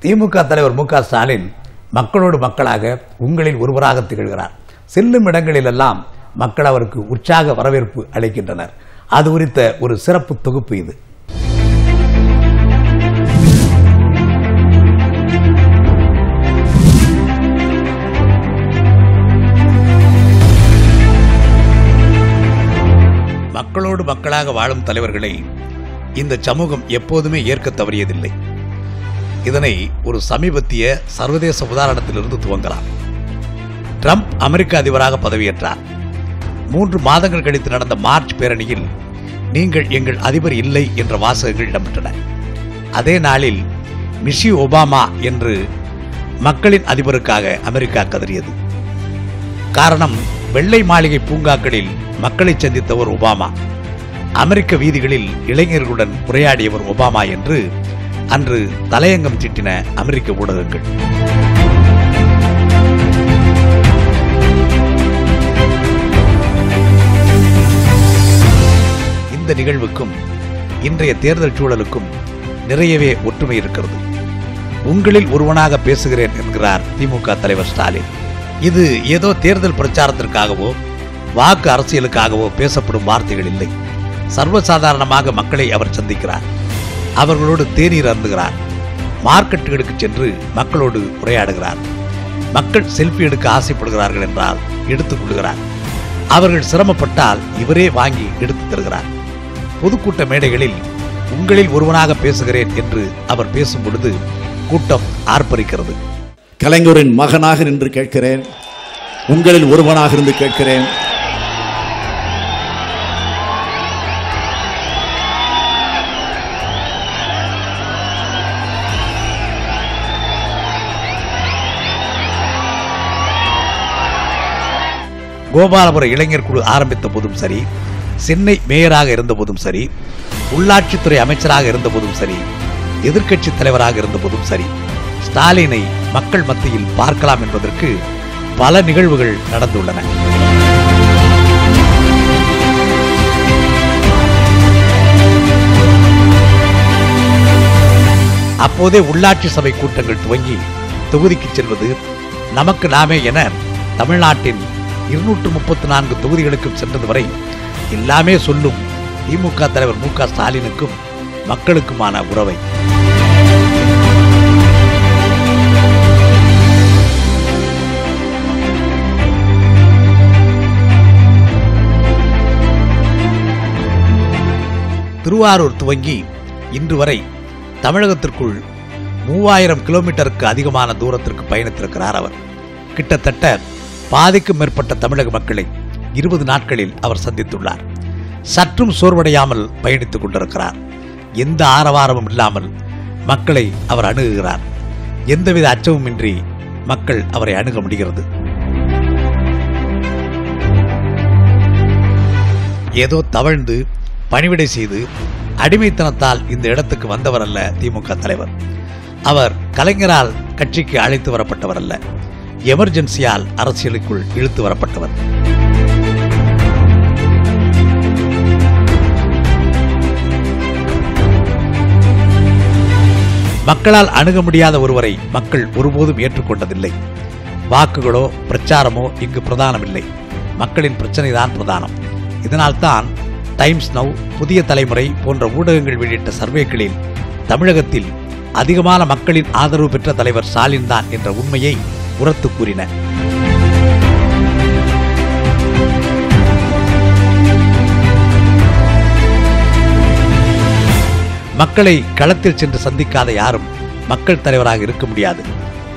திமுக தலைவர் மு க ஸ்டாலின் மக்களோடு மக்களாக உங்களில் ஒருவராக திகழ்கிறார். செல்லும் இடங்களிலெல்லாம் மக்கள் அவருக்கு உற்சாக வரவேற்பு அளிக்கின்றனர். அது குறித்த ஒரு சிறப்பு தொகுப்பு இது. மக்களோடு மக்களாக வாழும் தலைவர்களை இந்த சமூகம் எப்போதுமே ஏற்க தவறியதில்லை. இதனை ஒரு சமீபத்திய சர்வதேச உதாரணத்திலிருந்து துவங்கலாம். ட்ரம்ப் அமெரிக்க அதிபராக பதவியேற்றார். 3 மாதங்கள் கழித்து நடந்த மார்ச் பேரணியில் நீங்கள் எங்கள் அதிபர் இல்லை என்ற வாசகங்கள் இடம்பெற்றன. அதே நாளில் மிஷி ஒபாமா என்று மக்களின் அதிபருக்காக அமெரிக்கா கதறியது. காரணம், வெள்ளை மாளிகை பூங்காக்களில் மக்களை சந்தித்தவர் ஒபாமா, அமெரிக்க வீதிகளில் இளைஞர்களுடன் உரையாடியவர் ஒபாமா என்று அன்று தலையங்கம் தீட்டின அமெரிக்க ஊடகங்கள். இந்த நிகழ்வுக்கும் இன்றைய தேர்தல் சூழலுக்கும் நிறையவே ஒற்றுமை இருக்கிறது. உங்களில் ஒருவனாக பேசுகிறேன் என்கிறார் திமுக தலைவர் ஸ்டாலின். இது ஏதோ தேர்தல் பிரச்சாரத்திற்காகவோ வாக்கு அரசியலுக்காகவோ பேசப்படும் வார்த்தைகள் இல்லை. சர்வசாதாரணமாக மக்களை அவர் சந்திக்கிறார், அவர்களோடு தேநீர் அருந்துகிறார், மார்க்கெட்டுகளுக்கு சென்று மக்களோடு உரையாடுகிறார். மக்கள் செல்ஃபி எடுக்க ஆசைப்படுகிறார்கள் என்றால் எடுத்துக் கொள்கிறார். அவர்கள் சிரமப்பட்டால் இவரே வாங்கி எடுத்து தருகிறார். பொதுக்கூட்ட மேடைகளில் உங்களில் ஒருவனாக பேசுகிறேன் என்று அவர் பேசும் பொழுது கூட்டம் ஆர்ப்பரிக்கிறது. கலைஞரின் மகனாக நின்று கேட்கிறேன், உங்களில் ஒருவனாக இருந்து கேட்கிறேன். கோபாலபுர இளைஞர் குழு ஆரம்பித்த போதும் சரி, சென்னை மேயராக இருந்த போதும் சரி, உள்ளாட்சித்துறை அமைச்சராக இருந்த போதும் சரி, எதிர்க்கட்சி தலைவராக இருந்த போதும் சரி, ஸ்டாலினை மக்கள் மத்தியில் பார்க்கலாம் என்பதற்கு பல நிகழ்வுகள் நடந்துள்ளன. அப்போதே உள்ளாட்சி சபை கூட்டங்கள் துவங்கி தொகுதிக்கு செல்வது, நமக்கு நாமே என தமிழ்நாட்டின் 234 தொகுதிகளுக்கும் சென்றது வரை எல்லாமே சொல்லும் திமுக தலைவர் மு க ஸ்டாலினுக்கும் மக்களுக்குமான உறவை. திருவாரூர் துவங்கி இன்று வரை தமிழகத்திற்குள் 3000 கிலோமீட்டருக்கு அதிகமான தூரத்திற்கு பயணித்திருக்கிறார் அவர். கிட்டத்தட்ட பாதிக்கும் மேற்பட்ட தமிழக மக்களை 20 நாட்களில் அவர் சந்தித்துள்ளார். சற்றும் சோர்வடையாமல் பயணித்துக் கொண்டிருக்கிறார். எந்த ஆரவாரமும் இல்லாமல் மக்களை அவர் அணுகுகிறார். எந்தவித அச்சமுமின்றி மக்கள் அவரை அணுக முடிகிறது. ஏதோ தவழ்ந்து பணிவிடை செய்து அடிமைத்தனத்தால் இந்த இடத்துக்கு வந்தவர் அல்ல திமுக தலைவர். அவர் கலைஞரால் கட்சிக்கு அழைத்து வரப்பட்டவர் அல்ல, எமர்ஜென்சியால் அரசியலுக்குள் இழுத்து வரப்பட்டவர். மக்களால் அணுக முடியாத ஒருவரை மக்கள் ஒருபோதும் ஏற்றுக்கொண்டதில்லை. வாக்குகளோ பிரச்சாரமோ இங்கு பிரதானமில்லை, மக்களின் பிரச்சனைதான் பிரதானம். இதனால்தான் டைம்ஸ் நவ், புதிய தலைமுறை போன்ற ஊடகங்கள் வெளியிட்ட சர்வேக்களில் தமிழகத்தில் அதிகமான மக்களின் ஆதரவு பெற்ற தலைவர் ஸ்டாலின் தான் என்ற உண்மையை உரத்து கூறின. மக்களை களத்தில் சென்று சந்திக்காத யாரும் மக்கள் தலைவராக இருக்க முடியாது.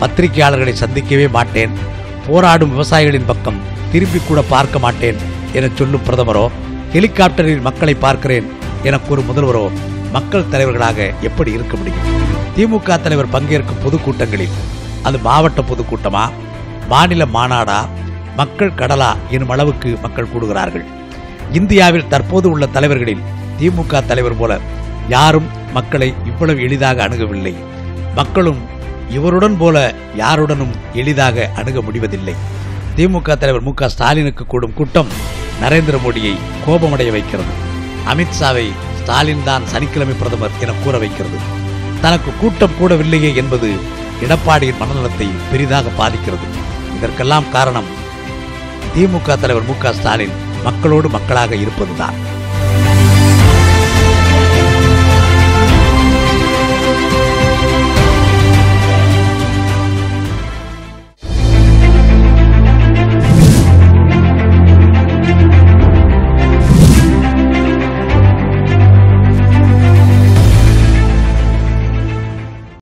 பத்திரிகையாளர்களை சந்திக்கவே மாட்டேன், போராடும் விவசாயிகளின் பக்கம் திரும்பி கூட பார்க்க மாட்டேன் என சொல்லும் பிரதமரோ, ஹெலிகாப்டரில் மக்களை பார்க்கிறேன் என கூறும் முதல்வரோ மக்கள் தலைவர்களாக எப்படி இருக்க முடியும்? திமுக தலைவர் பங்கேற்கும் பொதுக்கூட்டங்களில், அது மாவட்ட பொதுக்கூட்டமா, மாநில மாநாடா, மக்கள் கடலா எனும் அளவுக்கு மக்கள் கூடுகிறார்கள். இந்தியாவில் தற்போது உள்ள தலைவர்களில் திமுக தலைவர் போல யாரும் மக்களை இவ்வளவு எளிதாக அணுகவில்லை. மக்களும் இவருடன் போல யாருடனும் எளிதாக அணுக முடிவதில்லை. திமுக தலைவர் மு க ஸ்டாலினுக்கு கூடும் கூட்டம் நரேந்திர மோடியை கோபமடைய வைக்கிறது. அமித்ஷாவை ஸ்டாலின் தான் சனிக்கிழமை பிரதமர் என கூற வைக்கிறது. தனக்கு கூட்டம் கூடவில்லையே என்பது எடப்பாடியின் மனநலத்தை பெரிதாக பாதிக்கிறது. இதற்கெல்லாம் காரணம் திமுக தலைவர் மு க ஸ்டாலின் மக்களோடு மக்களாக இருப்பதுதான்.